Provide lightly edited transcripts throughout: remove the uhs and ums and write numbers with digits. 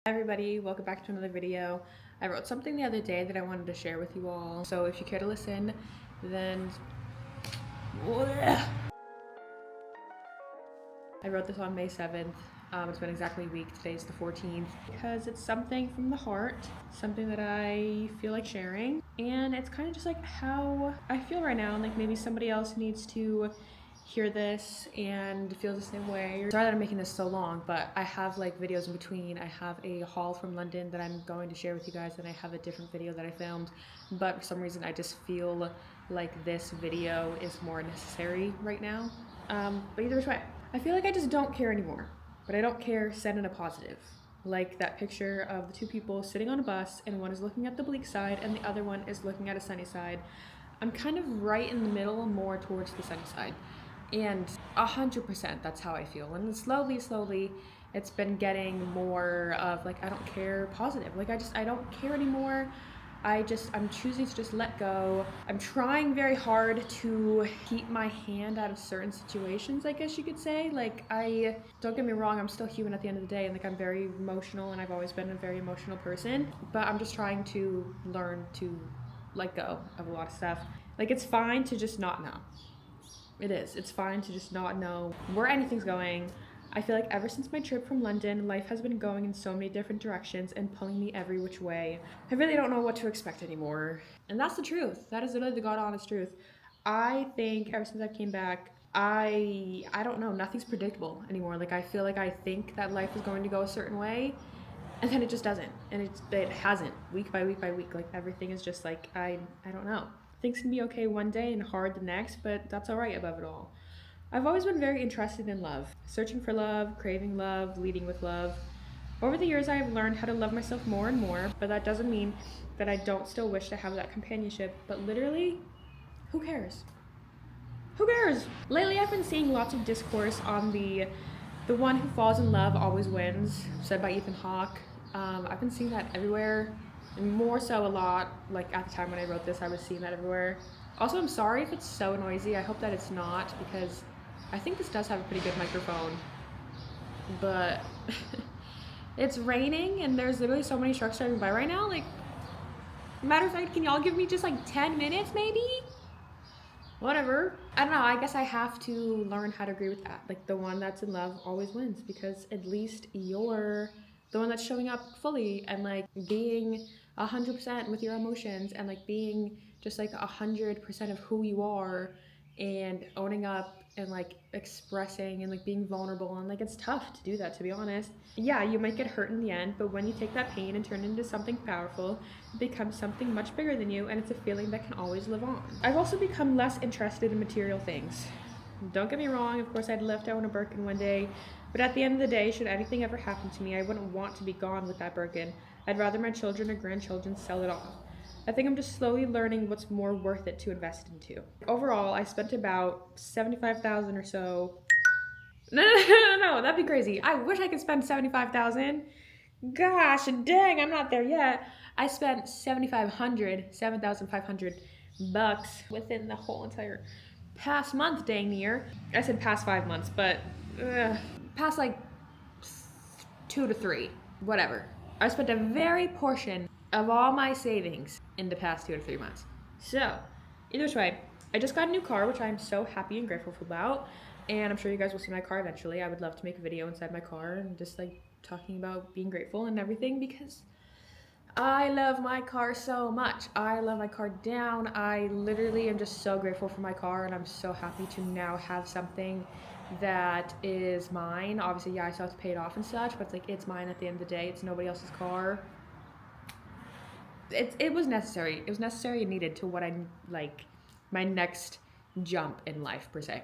Hi everybody, welcome back to another video. I wrote something the other day that I wanted to share with you all. So if you care to listen, then I wrote this on May 7th. It's been exactly a week. Today's the 14th because it's something from the heart, something that I feel like sharing. And it's kind of just like how I feel right now. Like maybe somebody else needs to hear this and feel the same way. Sorry that I'm making this so long, but I have like videos in between. I have a haul from London that I'm going to share with you guys, and I have a different video that I filmed, but for some reason I just feel like this video is more necessary right now. But either way, I feel like I just don't care anymore, but I don't care said in a positive. Like that picture of the two people sitting on a bus, and one is looking at the bleak side and the other one is looking at a sunny side. I'm kind of right in the middle, more towards the sunny side. And 100% that's how I feel. And slowly, it's been getting more of like, I don't care positive. Like I don't care anymore. I'm choosing to just let go. I'm trying very hard to keep my hand out of certain situations, I guess you could say. Like don't get me wrong, I'm still human at the end of the day, and like I'm very emotional, and I've always been a very emotional person, but I'm just trying to learn to let go of a lot of stuff. Like it's fine to just not know. It is. It's fine to just not know where anything's going. I feel like ever since my trip from London, life has been going in so many different directions and pulling me every which way. I really don't know what to expect anymore. And that's the truth. That is literally the God honest truth. I think ever since I came back, I don't know, nothing's predictable anymore. Like I feel like I think that life is going to go a certain way, and then it just doesn't. And it hasn't, week by week by week. Like everything is just like I don't know. Things can be okay one day and hard the next, but that's all right above it all. I've always been very interested in love, searching for love, craving love, leading with love. Over the years, I have learned how to love myself more and more, but that doesn't mean that I don't still wish to have that companionship. But literally, who cares? Who cares? Lately, I've been seeing lots of discourse on the one who falls in love always wins, said by Ethan Hawke. I've been seeing that everywhere, and more so a lot. Like at the time when I wrote this, I was seeing that everywhere. Also, I'm sorry if it's so noisy. I hope that it's not, because I think this does have a pretty good microphone. But it's raining, and there's literally so many trucks driving by right now. Like, matter of fact, can y'all give me just like 10 minutes maybe? Whatever. I don't know, I guess I have to learn how to agree with that. Like the one that's in love always wins, because at least you're the one that's showing up fully and like being 100% with your emotions, and like being just like 100% of who you are, and owning up and like expressing and like being vulnerable. And like it's tough to do that, to be honest. Yeah, you might get hurt in the end, but when you take that pain and turn it into something powerful, it becomes something much bigger than you, and it's a feeling that can always live on. I've also become less interested in material things. Don't get me wrong, of course I'd love to own a Birkin one day, but at the end of the day, should anything ever happen to me, I wouldn't want to be gone with that Birkin. I'd rather my children or grandchildren sell it off. I think I'm just slowly learning what's more worth it to invest into. Overall, I spent about 75,000 or so. No, that'd be crazy. I wish I could spend 75,000. Gosh, dang, I'm not there yet. I spent 7,500 bucks within the whole entire past month, dang near. I said past 5 months, but past like 2 to 3, whatever. I spent a very portion of all my savings in the past 2 to 3 months. So, either way, I just got a new car, which I'm so happy and grateful about. And I'm sure you guys will see my car eventually. I would love to make a video inside my car and just like talking about being grateful and everything, because I love my car so much. I love my car down. I literally am just so grateful for my car, and I'm so happy to now have something that is mine. Obviously, yeah, I still have to pay it off and such, but it's like it's mine at the end of the day. It's nobody else's car. It was necessary. It was necessary and needed to what I like my next jump in life, per se.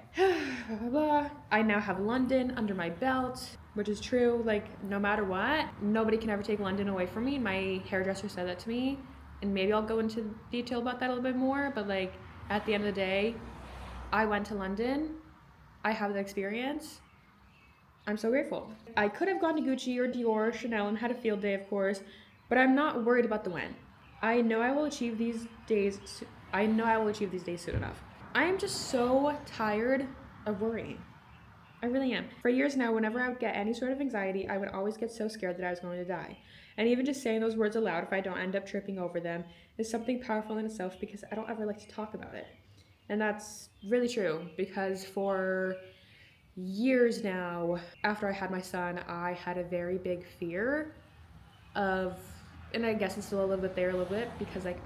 I now have London under my belt, which is true. Like no matter what, nobody can ever take London away from me. My hairdresser said that to me, and maybe I'll go into detail about that a little bit more, but like at the end of the day, I went to London. I have the experience. I'm so grateful. I could have gone to Gucci or Dior or Chanel and had a field day, of course, but I'm not worried about the when. I know I will achieve these days. soon enough. I am just so tired of worrying. I really am. For years now, whenever I would get any sort of anxiety, I would always get so scared that I was going to die. And even just saying those words aloud, if I don't end up tripping over them, is something powerful in itself because I don't ever like to talk about it. And that's really true because for years now, after I had my son, I had a very big fear of, and I guess it's still a little bit there a little bit because like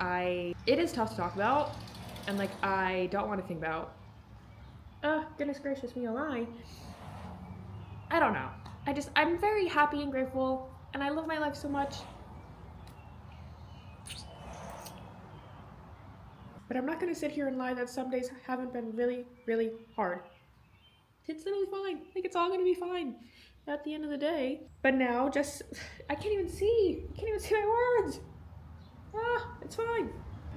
it is tough to talk about and like I don't want to think about. Goodness gracious me alive. I don't know. I'm very happy and grateful and I love my life so much. But I'm not gonna sit here and lie that some days haven't been really, really hard. It's literally fine. Like it's all gonna be fine at the end of the day. But now I can't even see. I can't even see my words. It's fine.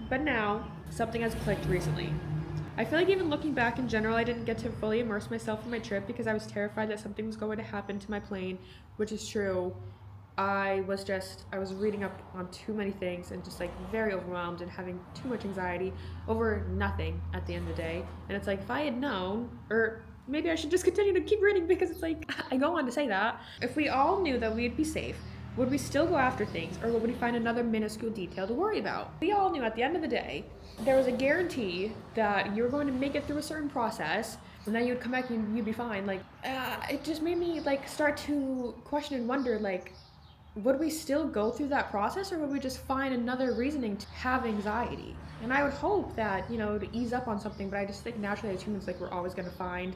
But now something has clicked recently. I feel like even looking back in general, I didn't get to fully immerse myself in my trip because I was terrified that something was going to happen to my plane, which is true. I was reading up on too many things and just like very overwhelmed and having too much anxiety over nothing at the end of the day. And it's like, if I had known, or maybe I should just continue to keep reading because it's like, I go on to say that. If we all knew that we'd be safe, would we still go after things or would we find another minuscule detail to worry about? We all knew at the end of the day, there was a guarantee that you were going to make it through a certain process and then you'd come back and you'd be fine. Like, it just made me like start to question and wonder like, would we still go through that process or would we just find another reasoning to have anxiety? And I would hope that, to ease up on something, but I just think naturally as humans, like we're always gonna find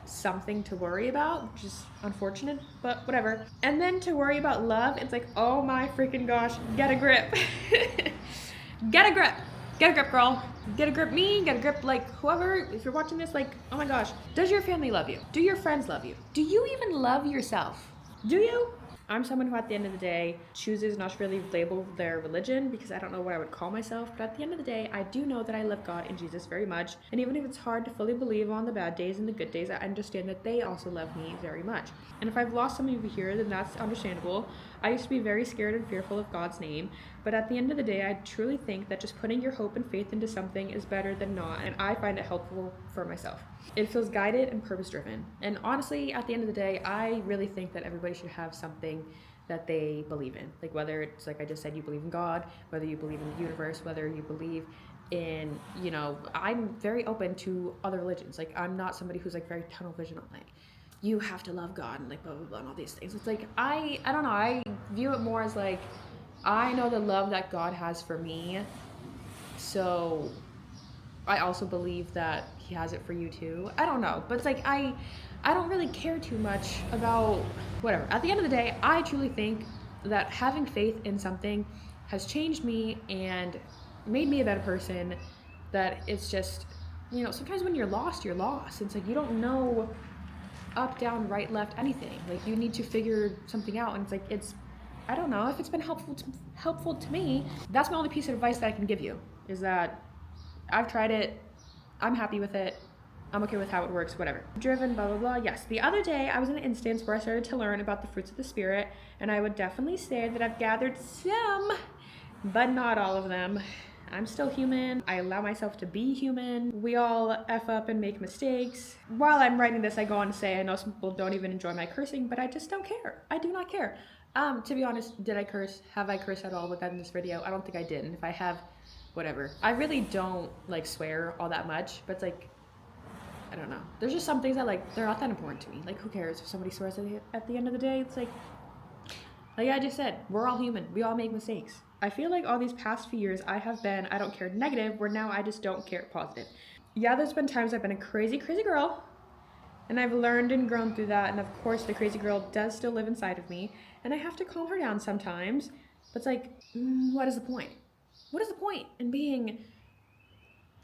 something to worry about, which is unfortunate, but whatever. And then to worry about love, it's like, oh my freaking gosh, get a grip. Get a grip. Get a grip, girl. Get a grip me, get a grip like whoever, if you're watching this, like, oh my gosh, does your family love you? Do your friends love you? Do you even love yourself? Do you? I'm someone who at the end of the day chooses not to really label their religion because I don't know what I would call myself, but at the end of the day, I do know that I love God and Jesus very much. And even if it's hard to fully believe on the bad days and the good days, I understand that they also love me very much. And if I've lost some of you here, then that's understandable. I used to be very scared and fearful of God's name, but at the end of the day, I truly think that just putting your hope and faith into something is better than not, and I find it helpful for myself. It feels guided and purpose-driven. And honestly, at the end of the day, I really think that everybody should have something that they believe in. Like whether it's, like I just said, you believe in God, whether you believe in the universe, whether you believe in, I'm very open to other religions. Like I'm not somebody who's like very tunnel vision on like, you have to love God and like blah, blah, blah, and all these things. It's like, I don't know, I view it more as like, I know the love that God has for me, so I also believe that he has it for you too. I don't know, but it's like, I don't really care too much about whatever. At the end of the day, I truly think that having faith in something has changed me and made me a better person. That it's just, sometimes when you're lost, you're lost. It's like, you don't know up, down, right, left, anything. Like you need to figure something out. And it's like, I don't know if it's been helpful to me. That's my only piece of advice that I can give you is that I've tried it. I'm happy with it. I'm okay with how it works, whatever. Driven, blah, blah, blah. Yes, the other day I was in an instance where I started to learn about the fruits of the Spirit, and I would definitely say that I've gathered some, but not all of them. I'm still human. I allow myself to be human. We all F up and make mistakes. While I'm writing this, I go on to say I know some people don't even enjoy my cursing, but I just don't care. I do not care. To be honest, did I curse? Have I cursed at all with that in this video? I don't think I did. And if I have, whatever. I really don't like swear all that much, but it's like, I don't know. There's just some things that like, they're not that important to me. Like who cares if somebody swears at the end of the day? It's like I just said, we're all human. We all make mistakes. I feel like all these past few years I have been, I don't care negative, where now I just don't care positive. Yeah, there's been times I've been a crazy, crazy girl, and I've learned and grown through that, and of course the crazy girl does still live inside of me, and I have to calm her down sometimes, but it's like, what is the point? What is the point in being,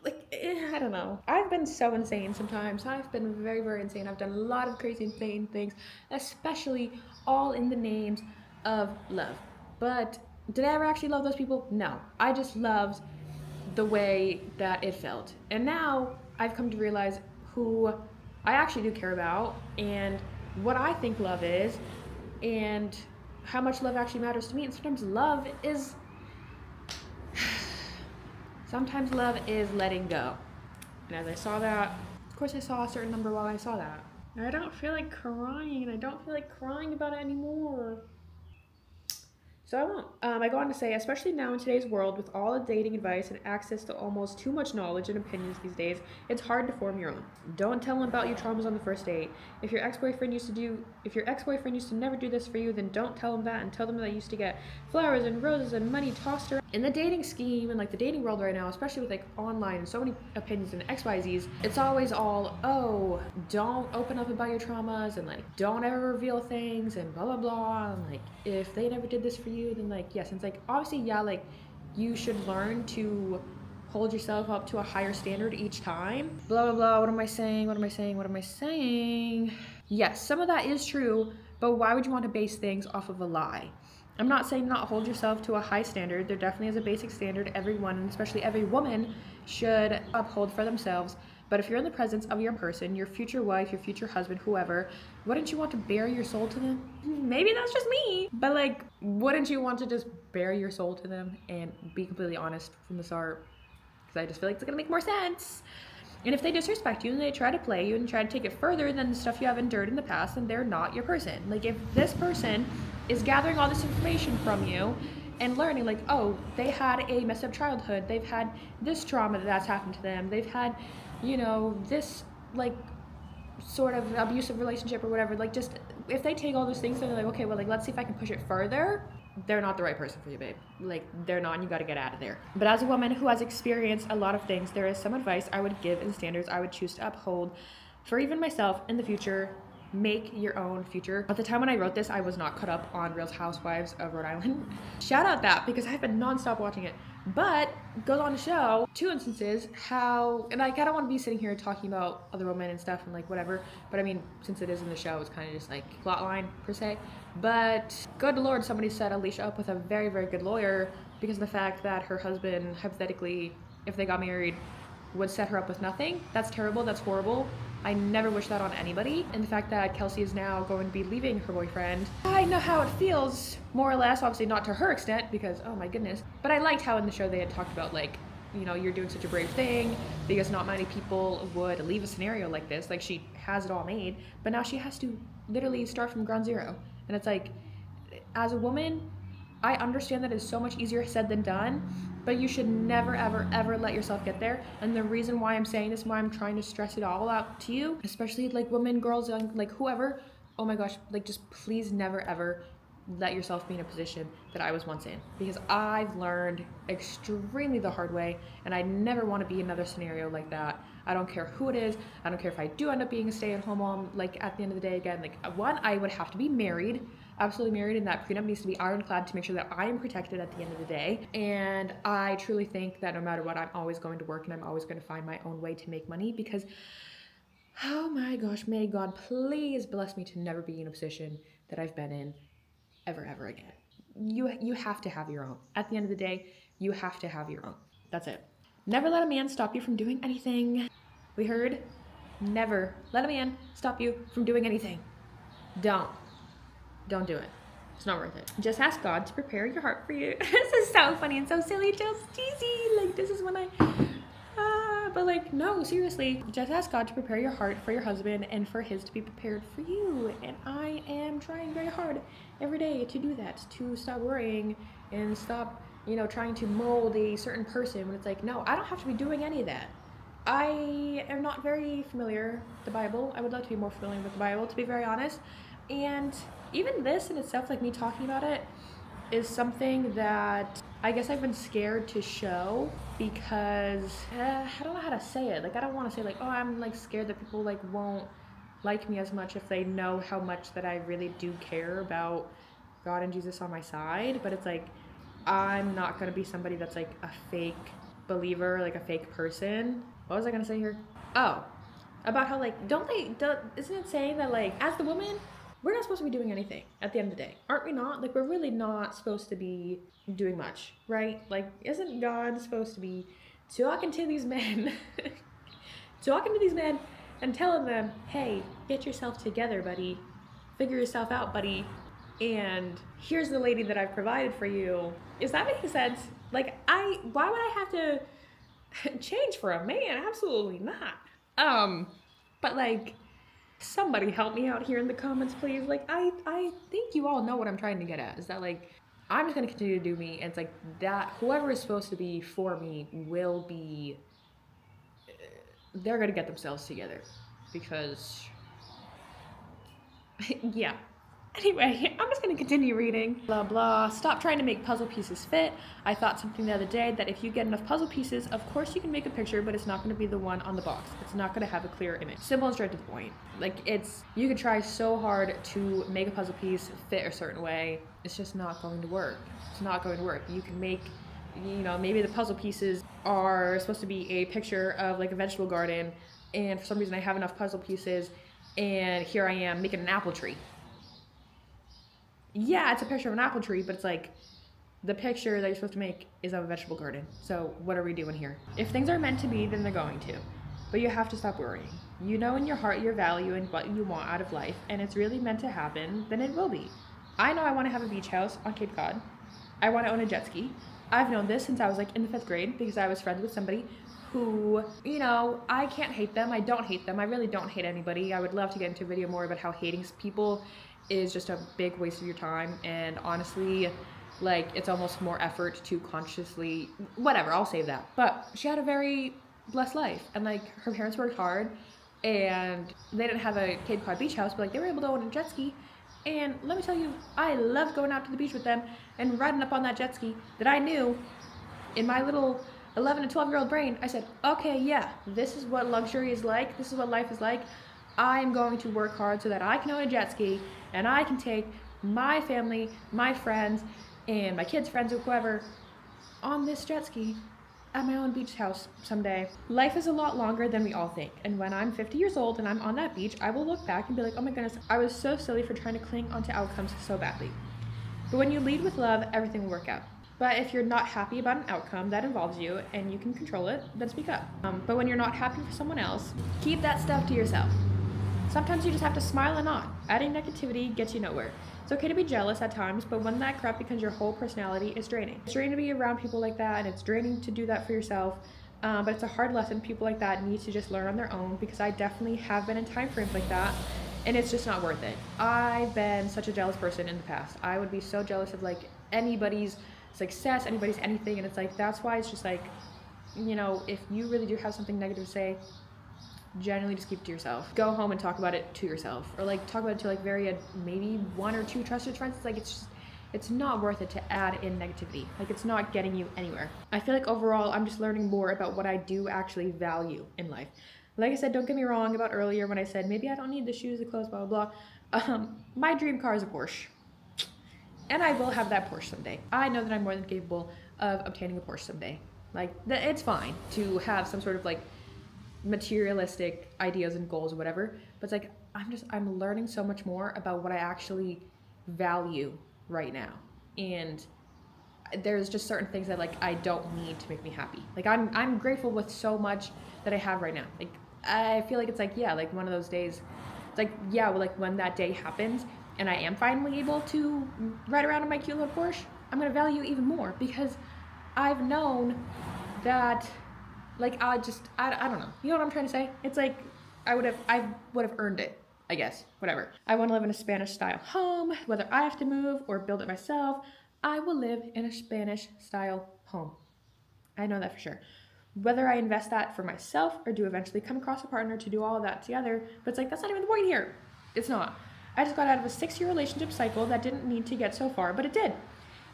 like, I don't know. I've been so insane sometimes. I've been very, very insane. I've done a lot of crazy, insane things, especially all in the names of love. But did I ever actually love those people? No. I just loved the way that it felt. And now I've come to realize who I actually do care about and what I think love is and how much love actually matters to me. And sometimes love is letting go. And as I saw that, of course I saw a certain number while I saw that. I don't feel like crying, and I don't feel like crying about it anymore. So I won't. I go on to say, especially now in today's world, with all the dating advice and access to almost too much knowledge and opinions these days, it's hard to form your own. Don't tell them about your traumas on the first date. If your ex-boyfriend used to never do this for you, then don't tell them that, and tell them that you used to get flowers and roses and money tossed around. In the dating scheme and like the dating world right now, especially with like online and so many opinions and XYZs, it's always all, oh, don't open up about your traumas and like don't ever reveal things and blah blah blah. And like if they never did this for you, then like yes, and it's like obviously yeah, like you should learn to hold yourself up to a higher standard each time. Blah blah blah. What am I saying? What am I saying? What am I saying? Yes, some of that is true, but why would you want to base things off of a lie? I'm not saying not hold yourself to a high standard. There definitely is a basic standard everyone, and especially every woman, should uphold for themselves. But if you're in the presence of your person, your future wife, your future husband, whoever, wouldn't you want to bare your soul to them? Maybe that's just me, but like, wouldn't you want to just bare your soul to them and be completely honest from the start? Because I just feel like it's gonna make more sense. And if they disrespect you and they try to play you and try to take it further than the stuff you have endured in the past, then they're not your person. Like if this person is gathering all this information from you and learning like, oh, they had a messed up childhood, they've had this trauma that's happened to them, they've had, you know, this like sort of abusive relationship or whatever, like just if they take all those things and they're like, okay, well, like let's see if I can push it further, they're not the right person for you, babe. Like they're not, and you got to get out of there. But as a woman who has experienced a lot of things, there is some advice I would give and standards I would choose to uphold for even myself in the future. Make your own future. At the time when I wrote this, I was not caught up on Real Housewives of Rhode Island. Shout out that, because I've been nonstop watching it. But goes on to show two instances how, and like I don't want to be sitting here talking about other women and stuff and like whatever, but I mean, since it is in the show, it's kind of just like plotline per se. But good Lord, somebody set Alicia up with a very, very good lawyer because of the fact that her husband, hypothetically, if they got married, would set her up with nothing. That's terrible. That's horrible. I never wish that on anybody. And the fact that Kelsey is now going to be leaving her boyfriend, I know how it feels, more or less. Obviously not to her extent, because oh my goodness. But I liked how in the show they had talked about like, you know, you're doing such a brave thing because not many people would leave a scenario like this. Like she has it all made, but now she has to literally start from ground zero. And it's like, as a woman, I understand that it's so much easier said than done, but you should never, ever, ever let yourself get there. And the reason why I'm saying this, why I'm trying to stress it all out to you, especially like women, girls, young, like whoever, oh my gosh, like just please never, ever let yourself be in a position that I was once in, because I've learned extremely the hard way, and I never want to be in another scenario like that. I don't care who it is. I don't care if I do end up being a stay-at-home mom, like at the end of the day again, like one, I would have to be married, absolutely married, and that prenup needs to be ironclad to make sure that I am protected at the end of the day. And I truly think that no matter what, I'm always going to work and I'm always going to find my own way to make money, because oh my gosh, may God please bless me to never be in a position that I've been in ever again. You have to have your own. At the end of the day, you have to have your own. That's it. Never let a man stop you from doing anything. We heard? Never let a man stop you from doing anything. Don't do it. It's not worth it. Just ask God to prepare your heart for you. This is so funny and so silly, just cheesy. Like this is when but like, no, seriously, just ask God to prepare your heart for your husband and for his to be prepared for you. And I am trying very hard every day to do that, to stop worrying and stop, you know, trying to mold a certain person when it's like, no, I don't have to be doing any of that. I am not very familiar with the Bible. I would love to be more familiar with the Bible, to be very honest. And even this in itself, like me talking about it, is something that I guess I've been scared to show because I don't know how to say it. Like I don't want to say like, oh, I'm like scared that people like won't like me as much if they know how much that I really do care about God and Jesus on my side. But it's like, I'm not going to be somebody that's like a fake believer, like a fake person. What was I going to say here? Oh, about how like, isn't it saying that like as the woman, we're not supposed to be doing anything at the end of the day. Aren't we not? Like, we're really not supposed to be doing much, right? Like, isn't God supposed to be talking to these men, and telling them, hey, get yourself together, buddy. Figure yourself out, buddy. And here's the lady that I've provided for you. Is that making sense? Like, why would I have to change for a man? Absolutely not. But like, Somebody help me out here in the comments, please. Like, I think you all know what I'm trying to get at. Is that, like, I'm just gonna continue to do me, and it's like that whoever is supposed to be for me will be, they're gonna get themselves together. Because, yeah. Anyway, I'm just gonna continue reading. Blah blah. Stop trying to make puzzle pieces fit. I thought something the other day that if you get enough puzzle pieces, of course you can make a picture, but it's not gonna be the one on the box. It's not gonna have a clear image. Simple and straight to the point. Like, you can try so hard to make a puzzle piece fit a certain way. It's just not going to work. It's not going to work. You can make, maybe the puzzle pieces are supposed to be a picture of like a vegetable garden, and for some reason I have enough puzzle pieces, and here I am making an apple tree. Yeah, it's a picture of an apple tree, but it's like the picture that you're supposed to make is of a vegetable garden. So what are we doing here? If things are meant to be, then they're going to. But you have to stop worrying. You know in your heart your value and what you want out of life, and it's really meant to happen, then it will be. I know I want to have a beach house on Cape Cod. I want to own a jet ski. I've known this since I was like in the 5th grade because I was friends with somebody who, I can't hate them. I don't hate them. I really don't hate anybody. I would love to get into a video more about how hating people is just a big waste of your time, and honestly, like, it's almost more effort to consciously, whatever, I'll save that. But she had a very blessed life, and like her parents worked hard, and they didn't have a Cape Cod beach house, but like they were able to own a jet ski. And let me tell you, I loved going out to the beach with them and riding up on that jet ski that I knew in my little 11 and 12-year-old brain. I said, okay, yeah, this is what luxury is like. This is what life is like. I'm going to work hard so that I can own a jet ski and I can take my family, my friends, and my kids' friends or whoever on this jet ski at my own beach house someday. Life is a lot longer than we all think, and when I'm 50 years old and I'm on that beach, I will look back and be like, oh my goodness, I was so silly for trying to cling onto outcomes so badly. But when you lead with love, everything will work out. But if you're not happy about an outcome that involves you and you can control it, then speak up. But when you're not happy for someone else, keep that stuff to yourself. Sometimes you just have to smile and nod. Adding negativity gets you nowhere. It's okay to be jealous at times, but when that crap becomes your whole personality, it's draining. It's draining to be around people like that, and it's draining to do that for yourself. But it's a hard lesson people like that need to just learn on their own, because I definitely have been in time frames like that, and it's just not worth it. I've been such a jealous person in the past. I would be so jealous of like anybody's success, anybody's anything, and it's like, that's why it's just like, if you really do have something negative to say, generally just keep it to yourself. Go home and talk about it to yourself, or like talk about it to like maybe 1 or 2 trusted friends. It's like, it's not worth it to add in negativity. Like, it's not getting you anywhere. I feel like overall I'm just learning more about what I do actually value in life. Like I said, don't get me wrong about earlier when I said maybe I don't need the shoes, the clothes, blah blah blah. My dream car is a Porsche, and I will have that Porsche someday. I know that I'm more than capable of obtaining a Porsche someday. Like, it's fine to have some sort of like materialistic ideas and goals or whatever, but it's like I'm learning so much more about what I actually value right now, and there's just certain things that like I don't need to make me happy. Like, I'm grateful with so much that I have right now. Like, I feel like it's like, yeah, like one of those days, it's like, yeah, well, like when that day happens and I am finally able to ride around in my cute little Porsche, I'm gonna value it even more, because I've known that, like, I don't know. You know what I'm trying to say? It's like I would have earned it, I guess. Whatever. I want to live in a Spanish style home. Whether I have to move or build it myself, I will live in a Spanish style home. I know that for sure. Whether I invest that for myself or do eventually come across a partner to do all of that together, but it's like, that's not even the point here. It's not. I just got out of a 6-year relationship cycle that didn't need to get so far, but it did.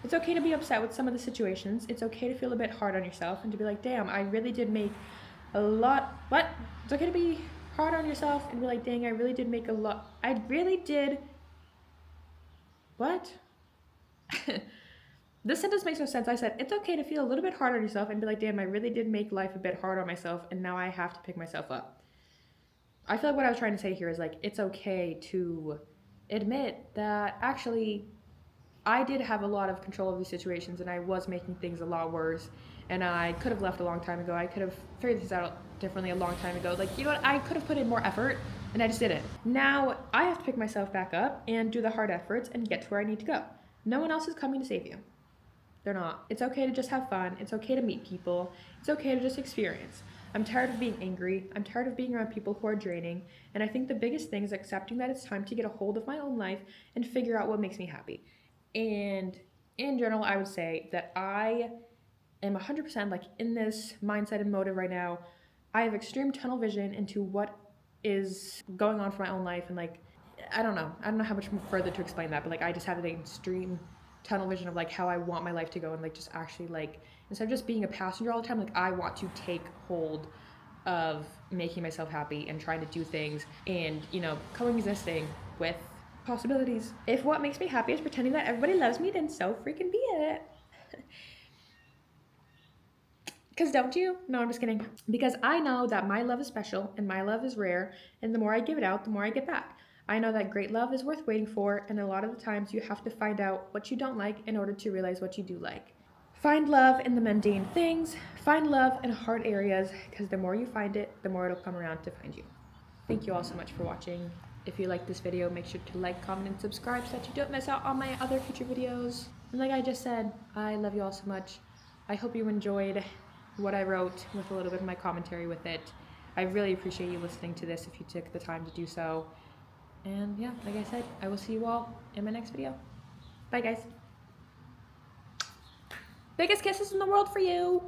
It's okay to be upset with some of the situations. It's okay to feel a bit hard on yourself and to be like, damn, I really did make a lot. What? It's okay to be hard on yourself and be like, dang, I really did make a lot. I really did. What? This sentence makes no sense. I said, it's okay to feel a little bit hard on yourself and be like, damn, I really did make life a bit hard on myself, and now I have to pick myself up. I feel like what I was trying to say here is like, it's okay to admit that actually I did have a lot of control of these situations, and I was making things a lot worse, and I could have left a long time ago. I could have figured this out differently a long time ago. Like, you know what? I could have put in more effort, and I just didn't. Now I have to pick myself back up and do the hard efforts and get to where I need to go. No one else is coming to save you. They're not. It's okay to just have fun. It's okay to meet people. It's okay to just experience. I'm tired of being angry. I'm tired of being around people who are draining. And I think the biggest thing is accepting that it's time to get a hold of my own life and figure out what makes me happy. And in general, I would say that I am 100% like in this mindset and motive right now. I have extreme tunnel vision into what is going on for my own life, and like I don't know how much further to explain that, but like I just have an extreme tunnel vision of like how I want my life to go, and like just actually like instead of just being a passenger all the time, like I want to take hold of making myself happy and trying to do things and coexisting with possibilities. If what makes me happy is pretending that everybody loves me, then so freaking be it. Because don't you? No, I'm just kidding. Because I know that my love is special and my love is rare, and the more I give it out, the more I get back. I know that great love is worth waiting for, and a lot of the times you have to find out what you don't like in order to realize what you do like. Find love in the mundane things, find love in hard areas, because the more you find it, the more it'll come around to find you. Thank you all so much for watching. If you like this video, make sure to like, comment, and subscribe so that you don't miss out on my other future videos. And like I just said, I love you all so much. I hope you enjoyed what I wrote with a little bit of my commentary with it. I really appreciate you listening to this if you took the time to do so. And yeah, like I said, I will see you all in my next video. Bye guys. Biggest kisses in the world for you.